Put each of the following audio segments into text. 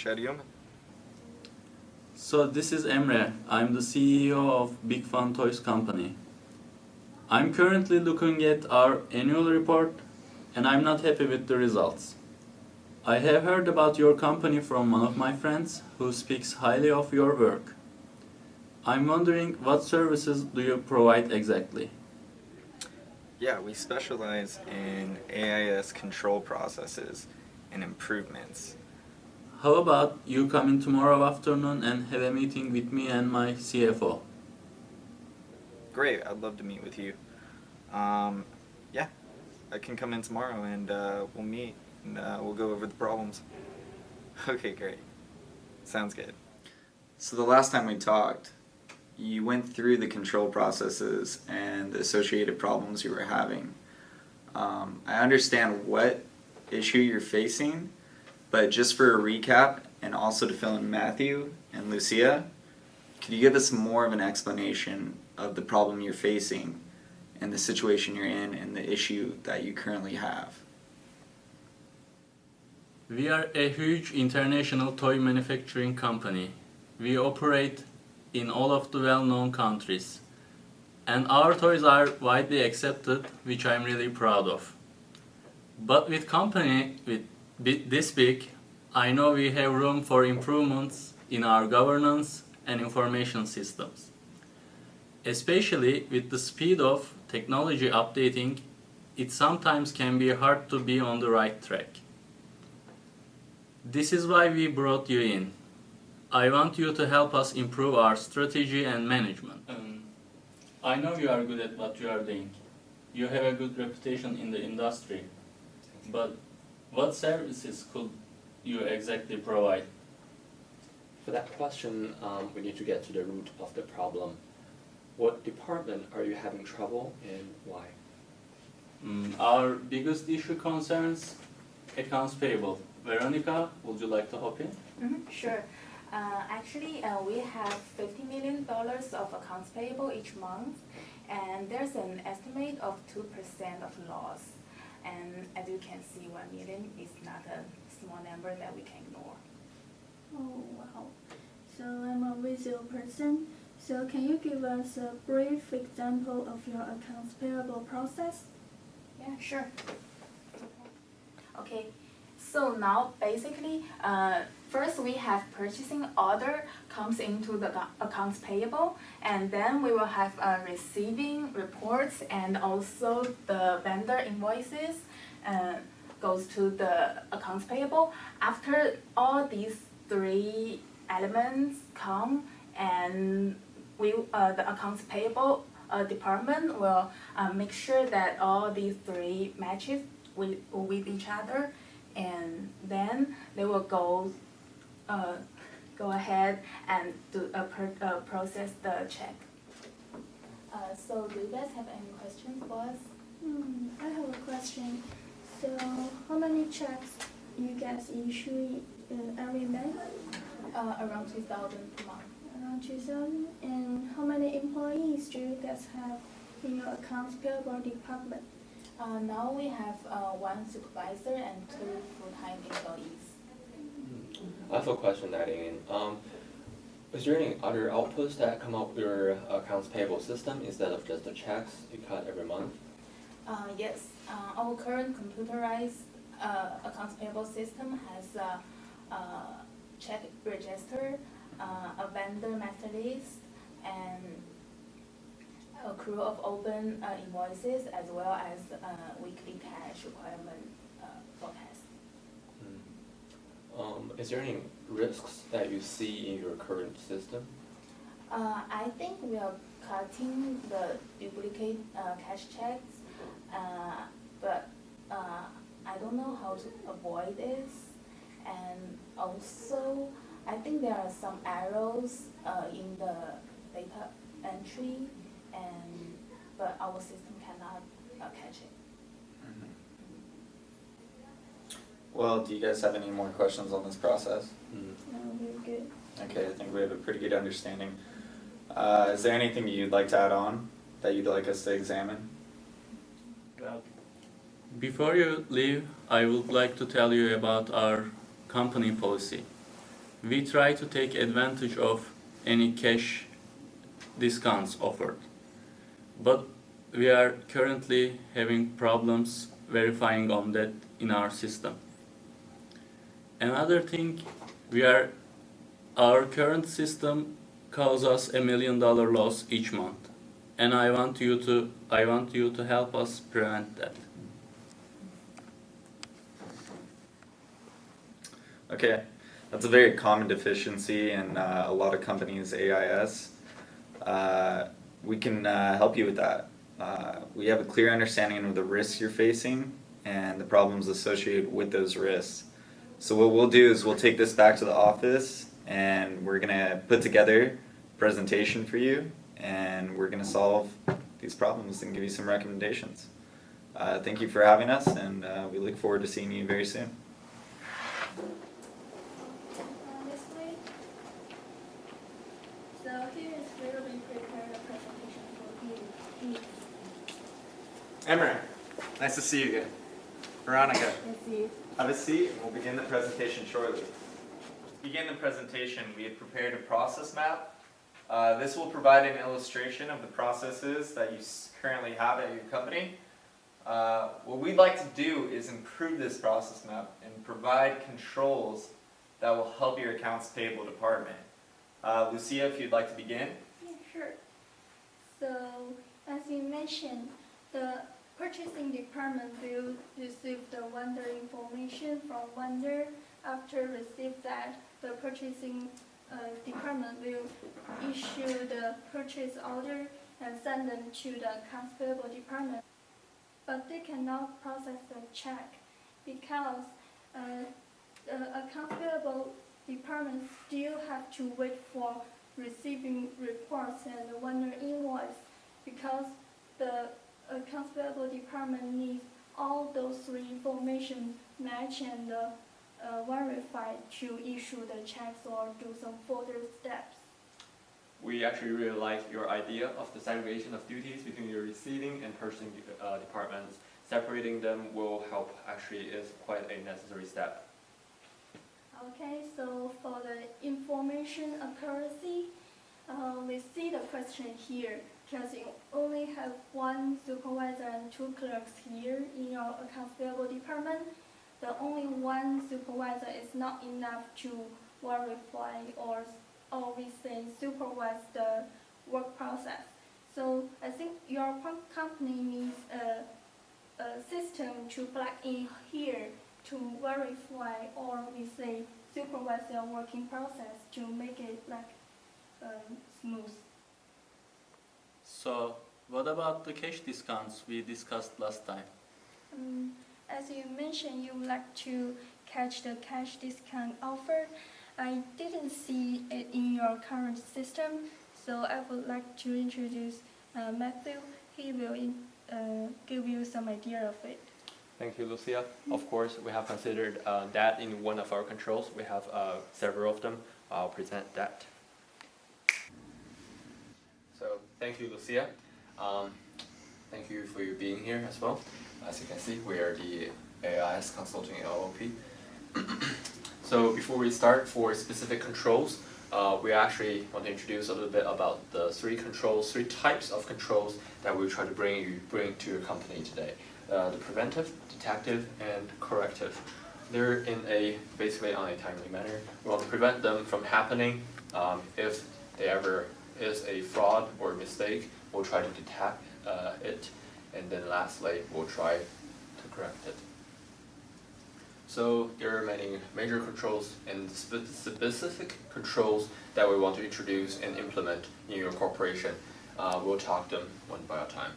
Çağırıyorum. So this is Emre. I'm the CEO of Big Fun Toys company. I'm currently looking at our annual report and I'm not happy with the results. I have heard about your company from one of my friends who speaks highly of your work. I'm wondering what services do you provide exactly? Yeah, we specialize in AIS control processes and improvements. How about you come in tomorrow afternoon and have a meeting with me and my CFO? Great, I'd love to meet with you. Yeah, I can come in tomorrow and we'll meet and we'll go over the problems. Okay, great. Sounds good. So the last time we talked, you went through the control processes and the associated problems you were having. I understand what issue you're facing, but just for a recap and also to fill in Matthew and Lucia, could you give us more of an explanation of the problem you're facing and the situation you're in and the issue that you currently have? We are a huge international toy manufacturing company. We operate in all of the well-known countries. And our toys are widely accepted, which I'm really proud of. But with company this big, I know we have room for improvements in our governance and information systems. Especially with the speed of technology updating, it sometimes can be hard to be on the right track. This is why we brought you in. I want you to help us improve our strategy and management. I know you are good at what you are doing. You have a good reputation in the industry. But what services could you exactly provide? For that question, we need to get to the root of the problem. What department are you having trouble and why? Our biggest issue concerns accounts payable. Veronica, would you like to hop in? Sure. Actually, we have $50 million of accounts payable each month, and there's an estimate of 2% of loss. And as you can see, 1 million is not a small number that we can ignore. Oh, wow. So I'm a visual person. So can you give us a brief example of your accounts payable process? Yeah, sure. Okay. So now basically, first we have purchasing order comes into the accounts payable, and then we will have receiving reports, and also the vendor invoices goes to the accounts payable. After all these three elements come, and the accounts payable department will make sure that all these three matches with each other. And then they will go ahead and process the check. So do you guys have any questions for us? I have a question. So how many checks you guys issue every month? Around 2,000 per month. Around 2,000. And how many employees do you guys have in your accounts payable department? Now we have 1 supervisor and 2 full-time employees. I have a question adding in. Is there any other outputs that come up with your accounts payable system instead of just the checks you cut every month? Yes, our current computerized accounts payable system has a check register, a vendor master list, and a crew of open invoices, as well as weekly cash requirement forecast. Is there any risks that you see in your current system? I think we are cutting the duplicate cash checks, but I don't know how to avoid this. And also, I think there are some errors in the data entry, but our system cannot catch it. Well, do you guys have any more questions on this process? No, we're good. Okay, I think we have a pretty good understanding. Is there anything you'd like to add on that you'd like us to examine? Before you leave, I would like to tell you about our company policy. we try to take advantage of any cash discounts offered. But we are currently having problems verifying on that in our system. Another thing, our current system causes us $1 million loss each month, and I want you to help us prevent that. Okay, that's a very common deficiency in a lot of companies' AIS. We can help you with that. We have a clear understanding of the risks you're facing and the problems associated with those risks. So what we'll do is we'll take this back to the office and we're going to put together a presentation for you and we're going to solve these problems and give you some recommendations. Thank you for having us, and we look forward to seeing you very soon. This way. So here is where we prepare the presentation for you. Emmer, nice to see you again. Veronica, Let's see. have a seat and we'll begin the presentation shortly. To begin the presentation, we have prepared a process map. This will provide an illustration of the processes that you currently have at your company. What we'd like to do is improve this process map and provide controls that will help your accounts payable department. Lucia, if you'd like to begin. Yeah, sure. So, as you mentioned, the purchasing department will receive the vendor information from vendor. After receive that, the purchasing department will issue the purchase order and send them to the accounts payable department. But they cannot process the check because the accounts payable department still have to wait for receiving reports and the vendor invoice, because the accounts payable department needs all those three information match and verified to issue the checks or do some further steps. We actually really like your idea of the segregation of duties between your receiving and purchasing departments. Separating them will help, actually is quite a necessary step. Okay, so for the information accuracy, we see the question here, because you only have one supervisor and two clerks here in your accounts payable department. The only one supervisor is not enough to verify or we say supervise the work process. So I think your company needs a system to plug in here to verify or we say supervise your working process to make it smooth. So, what about the cash discounts we discussed last time? As you mentioned, you would like to catch the cash discount offer. I didn't see it in your current system, so I would like to introduce Matthew. He will give you some idea of it. Thank you, Lucia. Of course, we have considered that in one of our controls. We have several of them. I'll present that. So, thank you, Lucia. Thank you for you being here as well. As you can see, we are the AIS Consulting LLP. So before we start, for specific controls, we actually want to introduce a little bit about the three types of controls that we try to bring to your company today. The preventive, detective, and corrective. They're basically on a timely manner. We want to prevent them from happening. If there ever is a fraud or mistake, we'll try to detect it. And then lastly, we'll try to correct it. So there are many major controls and specific controls that we want to introduce and implement in your corporation. We'll talk them one by a time.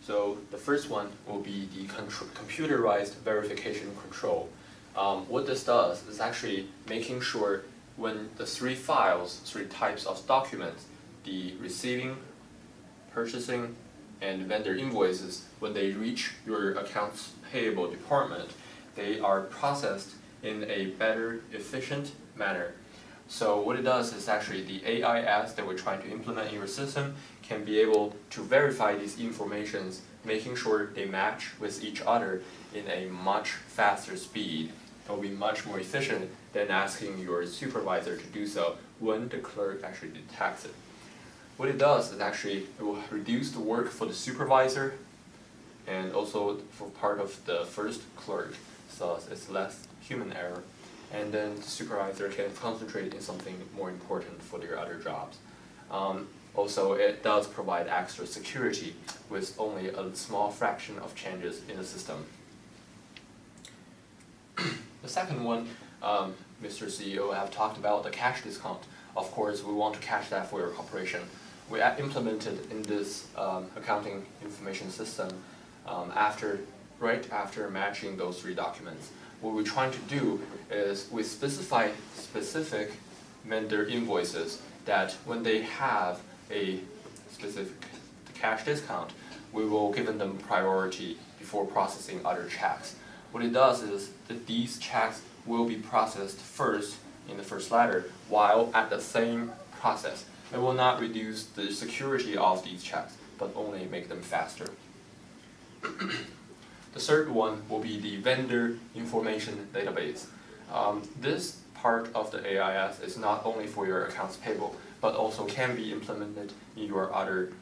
So the first one will be the computerized verification control. What this does is actually making sure when the three types of documents, the receiving, purchasing, and vendor invoices, when they reach your accounts payable department, they are processed in a better, efficient manner. So what it does is actually the AIS that we're trying to implement in your system can be able to verify these informations, making sure they match with each other in a much faster speed It will be much more efficient than asking your supervisor to do so when the clerk actually detects it. What it does is actually it will reduce the work for the supervisor and also for part of the first clerk, so it's less human error. And then the supervisor can concentrate in something more important for their other jobs. Also, it does provide extra security with only a small fraction of changes in the system. The second one, Mr. CEO have talked about the cash discount. Of course, we want to cash that for your corporation. We implemented in this accounting information system right after matching those 3 documents. What we're trying to do is we specify specific vendor invoices that when they have a specific cash discount, we will give them priority before processing other checks. What it does is that these checks will be processed first in the first ladder, while at the same process. It will not reduce the security of these checks, but only make them faster. The third one will be the vendor information database. This part of the AIS is not only for your accounts payable, but also can be implemented in your other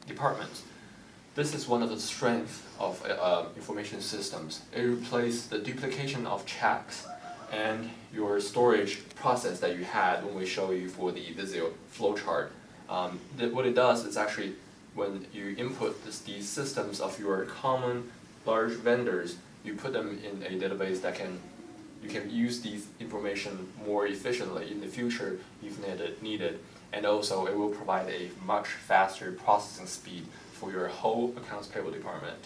departments. This is one of the strengths of information systems. It replaces the duplication of checks and your storage process that you had when we show you for the Visio flowchart. What it does is actually when you input these systems of your common large vendors, you put them in a database that you can use these information more efficiently in the future if needed. And also it will provide a much faster processing speed for your whole accounts payable department.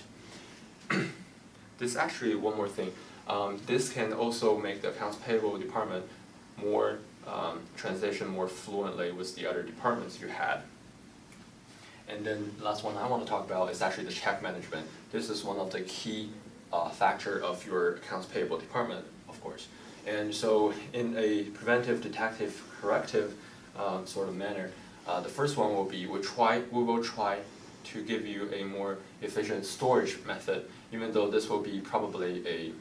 This actually one more thing. This can also make the accounts payable department more transition more fluently with the other departments you had. And then last one I want to talk about is actually the check management. This is one of the key factor of your accounts payable department, of course. And so in a preventive, detective, corrective sort of manner, the first one will be we will try to give you a more efficient storage method, even though this will be probably a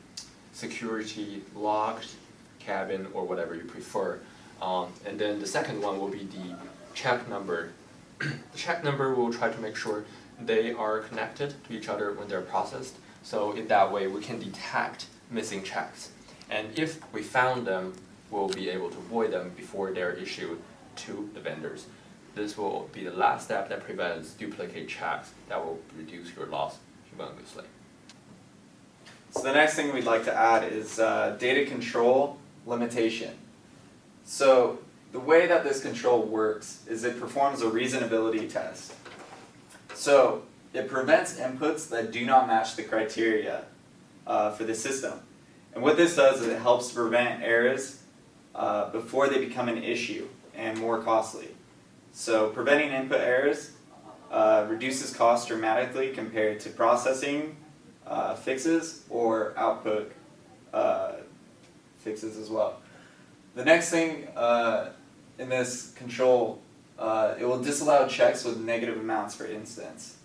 security locked cabin or whatever you prefer. And then the second one will be the check number. The check number will try to make sure they are connected to each other when they're processed. So in that way we can detect missing checks. And if we found them, we'll be able to avoid them before they're issued to the vendors. This will be the last step that prevents duplicate checks that will reduce your loss humongously. So the next thing we'd like to add is data control limitation. So the way that this control works is it performs a reasonability test. So it prevents inputs that do not match the criteria for the system. And what this does is it helps to prevent errors before they become an issue and more costly. So preventing input errors reduces costs dramatically compared to processing fixes or output fixes as well. The next thing in this control, it will disallow checks with negative amounts, for instance.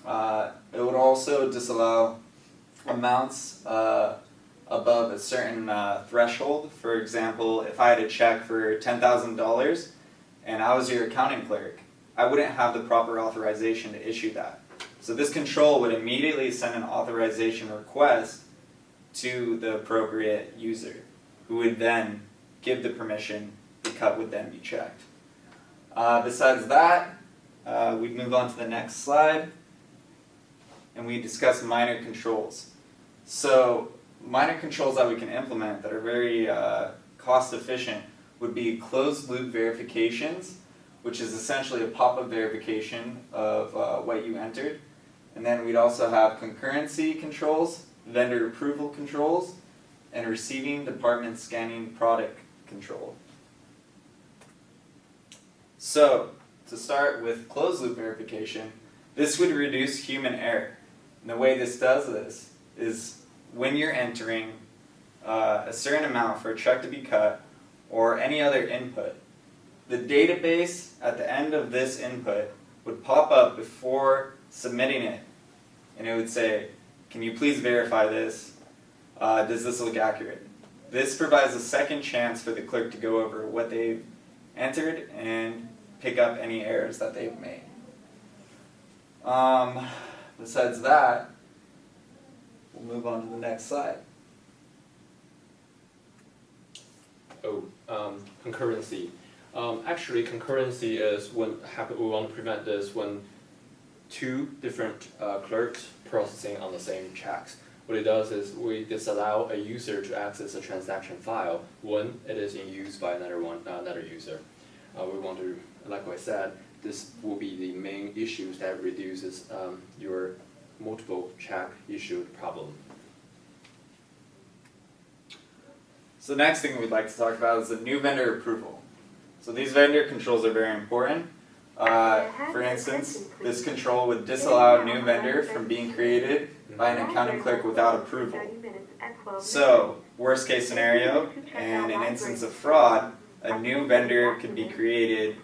It would also disallow amounts above a certain threshold. For example, if I had a check for $10,000 and I was your accounting clerk, I wouldn't have the proper authorization to issue that. So this control would immediately send an authorization request to the appropriate user, who would then give the permission the cut would then be checked. Besides that, we move on to the next slide, and we discuss minor controls. So minor controls that we can implement that are very cost efficient would be closed loop verifications, which is essentially a pop-up verification of what you entered. And then we'd also have concurrency controls, vendor approval controls, and receiving department scanning product control. So, to start with closed loop verification, this would reduce human error. And the way this does this is when you're entering a certain amount for a check to be cut or any other input, the database at the end of this input would pop up before submitting it, and it would say, can you please verify this? does this look accurate? This provides a second chance for the clerk to go over what they've entered and pick up any errors that they've made. Besides that, we'll move on to the next slide. Concurrency. Actually, concurrency is when we want to prevent this when two different clerks processing on the same checks. What it does is we disallow a user to access a transaction file when it is in use by another user. We want to, like I said, this will be the main issues that reduces your multiple check issued problem. So the next thing we'd like to talk about is the new vendor approval. So these vendor controls are very important. For instance, this control would disallow a new vendor from being created by an accounting clerk without approval. So, worst case scenario, in an instance of fraud, a new vendor could be created.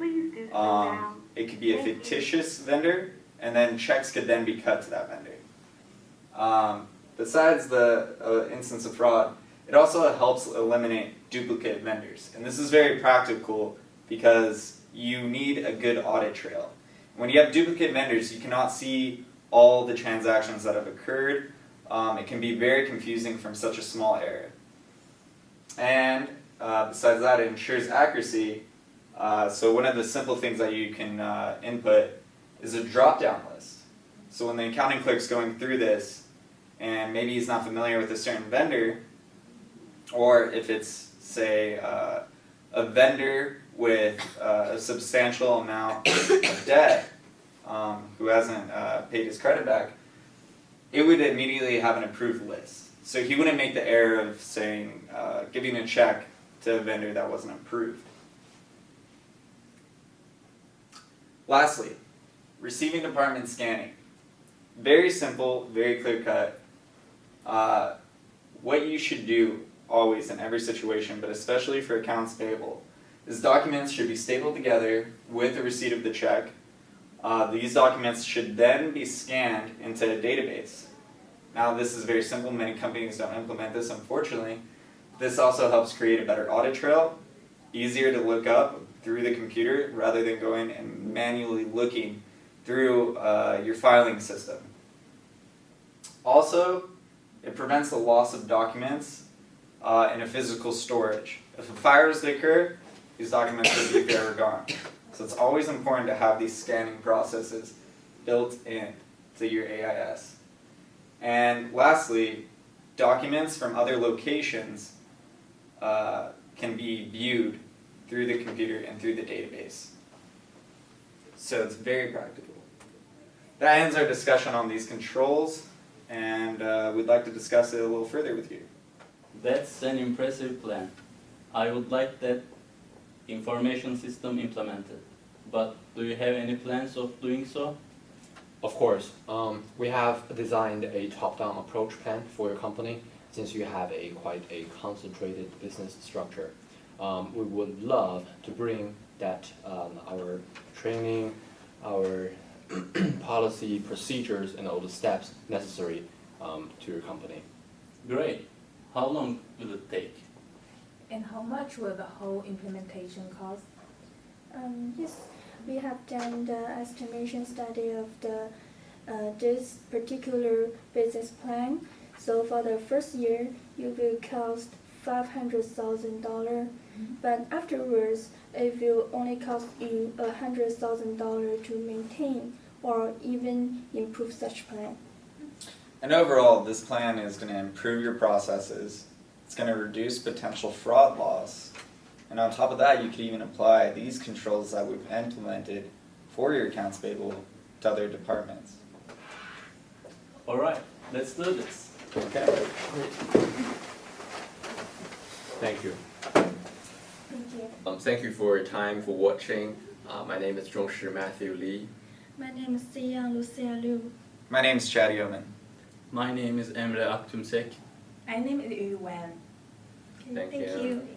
It could be a fictitious vendor, and then checks could then be cut to that vendor. Besides the instance of fraud, it also helps eliminate duplicate vendors. And this is very practical because you need a good audit trail. When you have duplicate vendors, you cannot see all the transactions that have occurred. It can be very confusing from such a small area. And besides that, it ensures accuracy. So one of the simple things that you can input is a drop-down list. So when the accounting clerk's going through this, and maybe he's not familiar with a certain vendor, or if it's, say, a vendor with a substantial amount of debt who hasn't paid his credit back, it would immediately have an approved list. So he wouldn't make the error of saying, giving a check to a vendor that wasn't approved. Lastly, receiving department scanning. Very simple, very clear cut. What you should do always in every situation, but especially for accounts payable, is documents should be stapled together with the receipt of the check. These documents should then be scanned into a database. Now this is very simple, many companies don't implement this unfortunately. This also helps create a better audit trail, easier to look up through the computer rather than going and manually looking through your filing system. Also, it prevents the loss of documents in a physical storage. If a fire is to occur, these documents would be forever gone. So it's always important to have these scanning processes built in to your AIS. And lastly, documents from other locations can be viewed through the computer and through the database. So it's very practical. That ends our discussion on these controls, and we'd like to discuss it a little further with you. That's an impressive plan. I would like that information system implemented. But do you have any plans of doing so? Of course. We have designed a top-down approach plan for your company since you have quite a concentrated business structure. We would love to bring that our training, our policy, procedures, and all the steps necessary to your company. Great. How long will it take? And how much will the whole implementation cost? Yes, we have done the estimation study of this particular business plan. So for the first year, it will cost $500,000, but afterwards, it will only cost you $100,000 to maintain or even improve such plan. And overall, this plan is going to improve your processes. It's going to reduce potential fraud loss. And on top of that, you could even apply these controls that we've implemented for your accounts payable to other departments. All right, let's do this. Okay. Thank you. Thank you. Thank you for your time, for watching. My name is Zhongshi Matthew Lee. My name is Siyang Lucia Liu. My name is Chad Yeoman. My name is Emre Aktümsek. My name is Yu Wen. Okay, Thank you. you.